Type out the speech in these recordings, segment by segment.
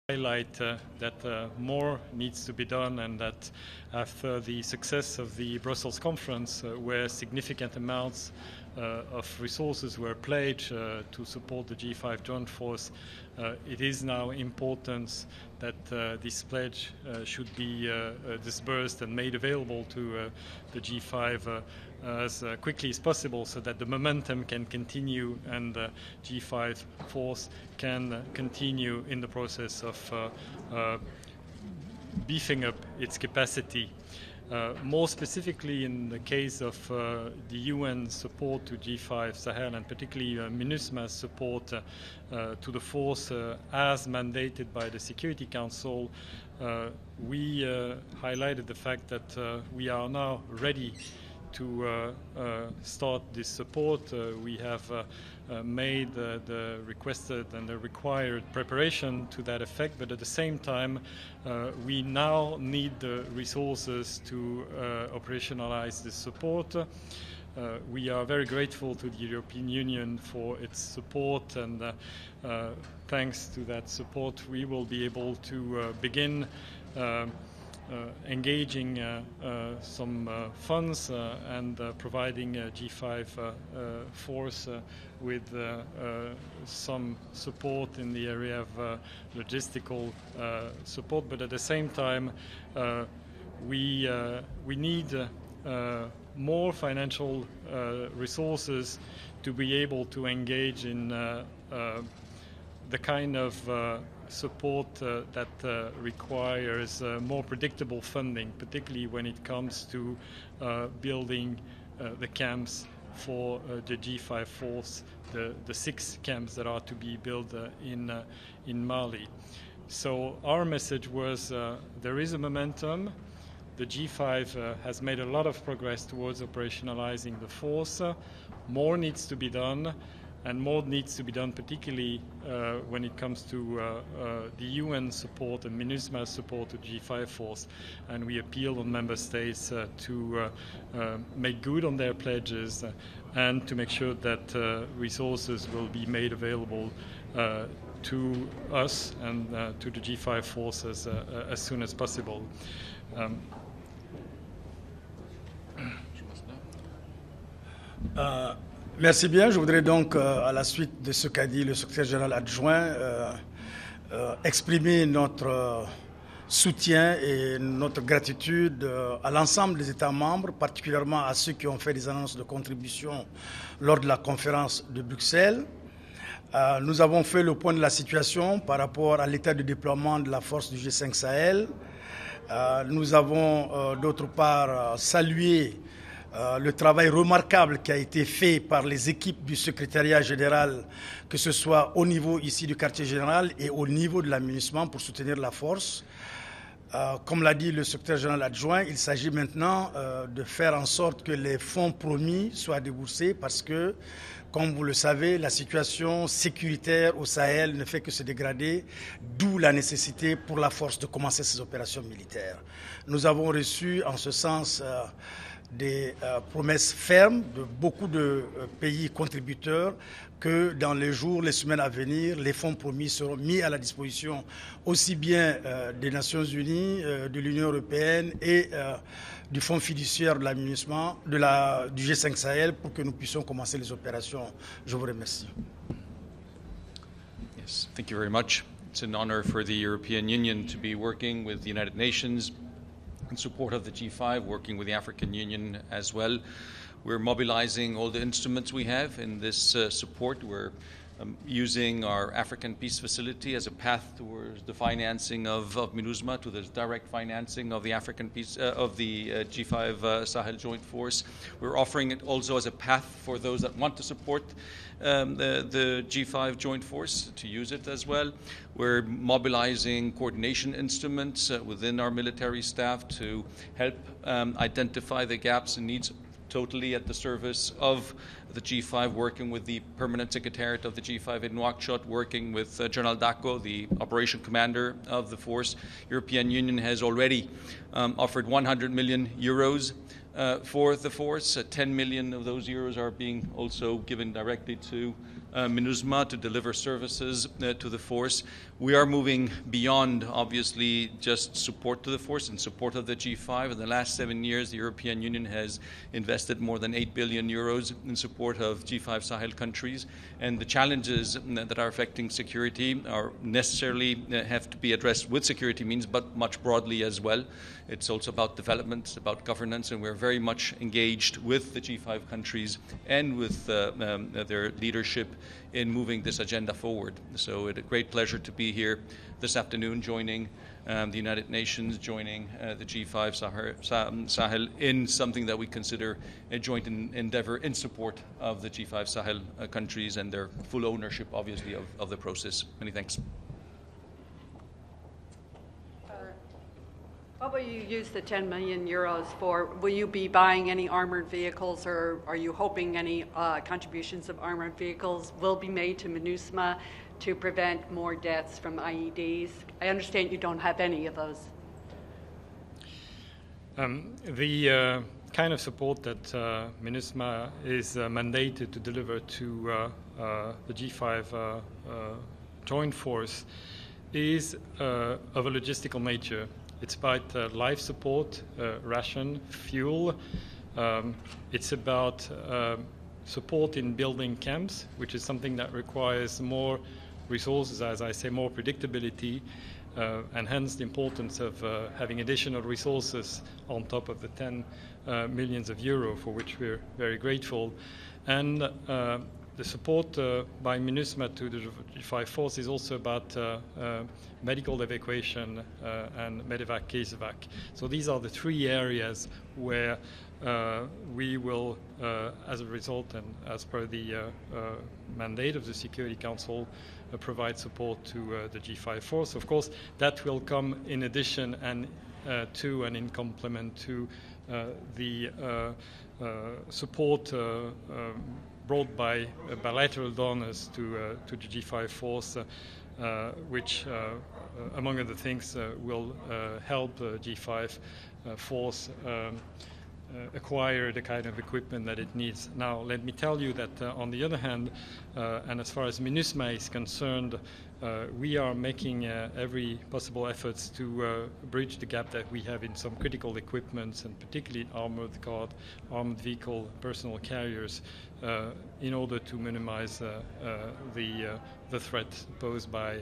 highlight that more needs to be done, and that after the success of the Brussels conference, where significant amounts of resources were pledged to support the G5 joint force, it is now important that this pledge should be disbursed and made available to the G5 as quickly as possible, so that the momentum can continue and the G5 force can continue in the process of beefing up its capacity. More specifically, in the case of the UN support to G5 Sahel, and particularly MINUSMA's support to the force as mandated by the Security Council, we highlighted the fact that we are now ready to start this support. We have made the requested and the required preparation to that effect, but at the same time we now need the resources to operationalize this support. We are very grateful to the European Union for its support, and thanks to that support we will be able to begin engaging some funds and providing G5 force with some support in the area of logistical support. But at the same time, we need more financial resources to be able to engage in the kind of support that requires more predictable funding, particularly when it comes to building the camps for the G5 force, the 6 camps that are to be built in Mali. So our message was there is a momentum. The G5 has made a lot of progress towards operationalizing the force. More needs to be done. And more needs to be done, particularly when it comes to the UN support and MINUSMA's support to G5 force. And we appeal on member states to make good on their pledges and to make sure that resources will be made available to us and to the G5 forces as soon as possible. Merci bien. Je voudrais donc, à la suite de ce qu'a dit le secrétaire général adjoint, exprimer notre soutien et notre gratitude à l'ensemble des États membres, particulièrement à ceux qui ont fait des annonces de contribution lors de la conférence de Bruxelles. Nous avons fait le point de la situation par rapport à l'état de déploiement de la force du G5 Sahel. Nous avons d'autre part salué le travail remarquable qui a été fait par les équipes du secrétariat général, que ce soit au niveau ici du quartier général et au niveau de la MINUSMA pour soutenir la force. Comme l'a dit le secrétaire général adjoint, il s'agit maintenant de faire en sorte que les fonds promis soient déboursés parce que, comme vous le savez, la situation sécuritaire au Sahel ne fait que se dégrader, d'où la nécessité pour la force de commencer ses opérations militaires. Nous avons reçu en ce sens des promesses fermes de beaucoup de pays contributeurs que dans les jours, les semaines à venir, les fonds promis seront mis à la disposition aussi bien des Nations Unies, de l'Union européenne et du fonds fiduciaire de la MINUSMA, du G5 Sahel pour que nous puissions commencer les opérations. Je vous remercie. Yes, thank you very much. It's an honor for the European Union to be working with the United Nations in support of the G5, working with the African Union as well. We're mobilizing all the instruments we have in this support. We're using our African Peace Facility as a path towards the financing of MINUSMA, to the direct financing of the African Peace of the G5 Sahel Joint Force. We're offering it also as a path for those that want to support the G5 Joint Force to use it as well. We're mobilizing coordination instruments within our military staff to help identify the gaps and needs, totally at the service of the G5, working with the Permanent Secretariat of the G5 in Nouakchott, working with General DPKO, the operation commander of the force. European Union has already offered 100 million euros for the force. 10 million of those euros are being also given directly to MINUSMA to deliver services to the force. We are moving beyond, obviously, just support to the force and support of the G5. In the last 7 years, the European Union has invested more than 8 billion euros in support of G5 Sahel countries. And the challenges that are affecting security are necessarily have to be addressed with security means, but much broadly as well. It's also about development, it's about governance, and we're very much engaged with the G5 countries and with their leadership in moving this agenda forward. So it's a great pleasure to be here this afternoon, joining the United Nations, joining the G5 Sahel in something that we consider a joint endeavor in support of the G5 Sahel countries and their full ownership, obviously, of the process. Many thanks. What will you use the 10 million euros for? Will you be buying any armored vehicles, or are you hoping any contributions of armored vehicles will be made to MINUSMA to prevent more deaths from IEDs? I understand you don't have any of those. The kind of support that MINUSMA is mandated to deliver to the G5 joint force is of a logistical nature. It's about life support, ration, fuel. It's about support in building camps, which is something that requires more resources, as I say, more predictability, and hence the importance of having additional resources on top of the 10 millions of euro, for which we're very grateful. And the support by MINUSMA to the G5 force is also about medical evacuation and medevac, casevac. So these are the three areas where we will, as a result and as per the mandate of the Security Council, provide support to the G5 force. Of course, that will come in addition and to and in complement to the support brought by bilateral donors to the G5 force, which, among other things, will help G5 force acquire the kind of equipment that it needs. Now, let me tell you that on the other hand, and as far as MINUSMA is concerned, we are making every possible efforts to bridge the gap that we have in some critical equipments, and particularly armored vehicle, personal carriers, in order to minimize the threat posed by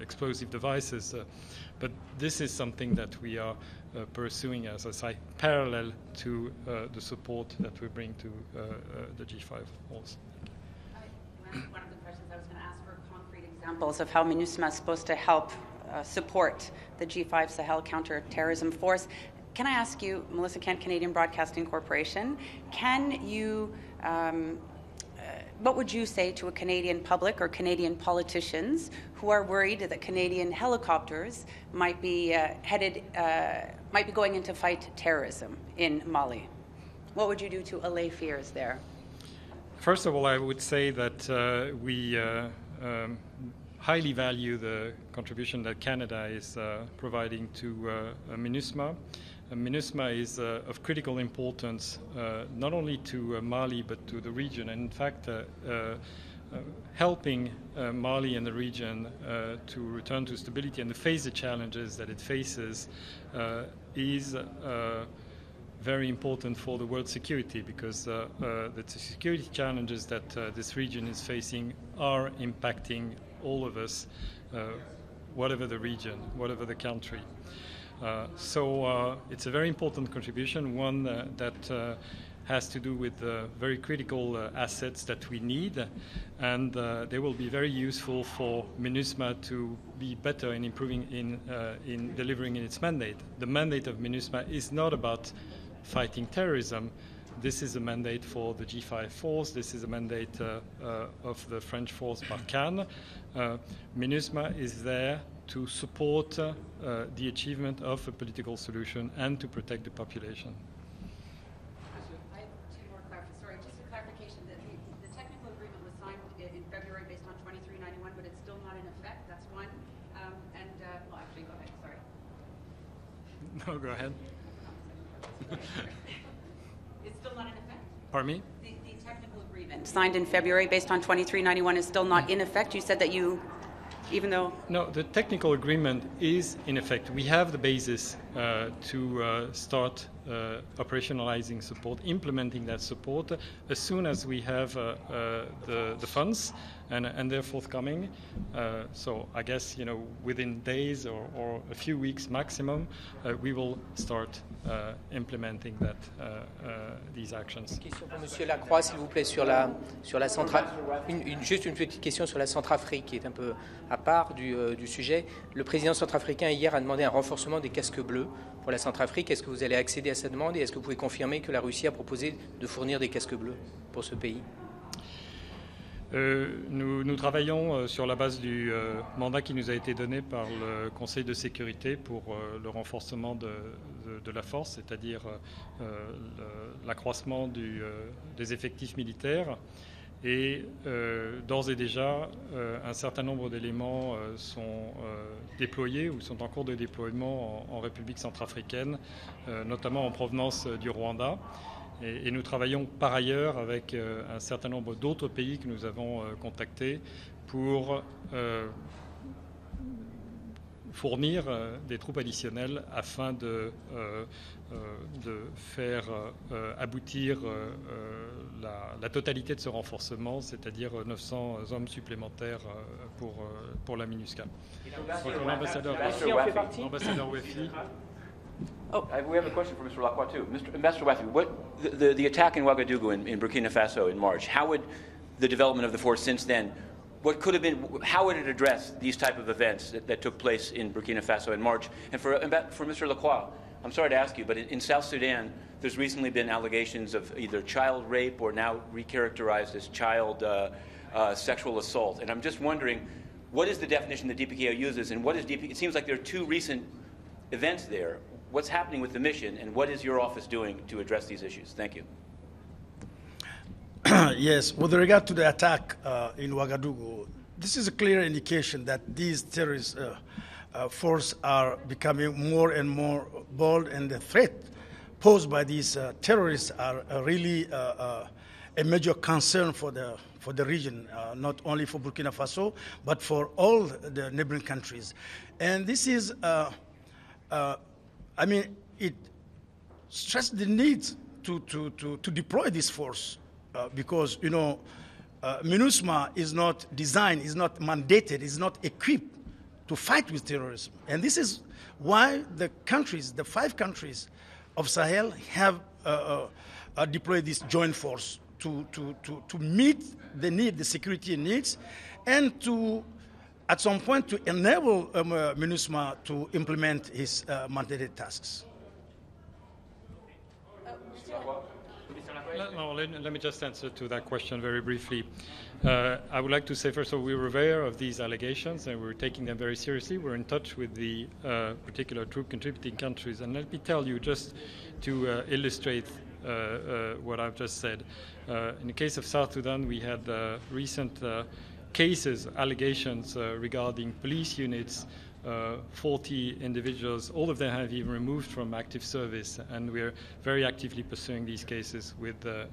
explosive devices. But this is something that we are pursuing, as I say, parallel to the support that we bring to the G5 force. One of the questions I was going to ask for concrete examples of how MINUSMA is supposed to help support the G5 Sahel counter-terrorism force. Can I ask you, Melissa Kent, Canadian Broadcasting Corporation, can you, what would you say to a Canadian public or Canadian politicians who are worried that Canadian helicopters might be might be going in to fight terrorism in Mali? What would you do to allay fears there? First of all, I would say that we highly value the contribution that Canada is providing to MINUSMA. MINUSMA is of critical importance not only to Mali but to the region, and in fact helping Mali and the region to return to stability and to face the challenges that it faces is very important for the world security, because the security challenges that this region is facing are impacting all of us, whatever the region, whatever the country. So it's a very important contribution, one that has to do with very critical assets that we need, and they will be very useful for MINUSMA to be better in improving in delivering in its mandate. The mandate of MINUSMA is not about fighting terrorism. This is a mandate for the G5 force. This is a mandate of the French force Barkhane. MINUSMA is there to support the achievement of a political solution and to protect the population. I have two more questions. Sorry, just a No, go ahead. It's still not in effect? Pardon me? The technical agreement signed in February based on 2391 is still not in effect. You said that you, even though... No, the technical agreement is in effect. We have the basis to start operationalizing support, implementing that support as soon as we have the funds and they're forthcoming. So I guess, within days or a few weeks maximum, we will start implementing that these actions. Question pour Monsieur Lacroix, s'il vous plaît, sur la juste une petite question sur la Centrafrique, qui est un peu à part du sujet. Le président centrafricain hier a demandé un renforcement des casques bleus pour la Centrafrique. Est-ce que vous allez accéder à cette demande et est-ce que vous pouvez confirmer que la Russie a proposé de fournir des casques bleus pour ce pays? Nous travaillons sur la base du mandat qui nous a été donné par le Conseil de sécurité pour le renforcement de la force, c'est-à-dire l'accroissement des effectifs militaires. Et d'ores et déjà, un certain nombre d'éléments sont déployés ou sont en cours de déploiement en République centrafricaine, notamment en provenance du Rwanda. Et nous travaillons par ailleurs avec un certain nombre d'autres pays que nous avons contactés pour fournir des troupes additionnelles afin de faire aboutir la totalité de ce renforcement, c'est-à-dire 900 hommes supplémentaires pour la MINUSMA. L'ambassadeur Wefi. We have a question for Mr. Lacroix, too. Ambassador Wafi, the attack in Ouagadougou in Burkina Faso in March, how would the development of the force since then, how would it address these type of events that took place in Burkina Faso in March? And for Mr. Lacroix, I'm sorry to ask you, but in South Sudan, there's recently been allegations of either child rape or now recharacterized as child sexual assault. And I'm just wondering, what is the definition the DPKO uses, and what is DPKO? It seems like there are two recent events there. What's happening with the mission, and what is your office doing to address these issues? Thank you. Yes, with regard to the attack in Ouagadougou, this is a clear indication that these terrorist forces are becoming more and more bold, and the threat posed by these terrorists are really a major concern for the region, not only for Burkina Faso, but for all the neighboring countries. And this is it stressed the need to deploy this force because, MINUSMA is not designed, is not mandated, is not equipped to fight with terrorism. And this is why the 5 countries of Sahel have deployed this joint force to meet the need, the security needs, and to at some point to enable MINUSMA to implement his mandated tasks. Let me just answer to that question very briefly. I would like to say, first of all, we were aware of these allegations and we're taking them very seriously. We're in touch with the particular troop contributing countries. And let me tell you, just to illustrate what I've just said. In the case of South Sudan, we had recent cases, allegations regarding police units, 40 individuals, all of them have been removed from active service, and we're very actively pursuing these cases with the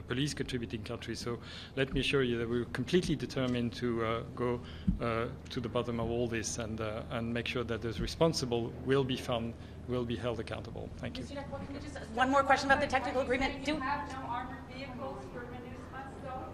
police contributing countries. So let me assure you that we're completely determined to go to the bottom of all this and make sure that those responsible will be found, will be held accountable. Thank you. One more question about the technical agreement. Do you have no armored vehicles for MINUSMA still?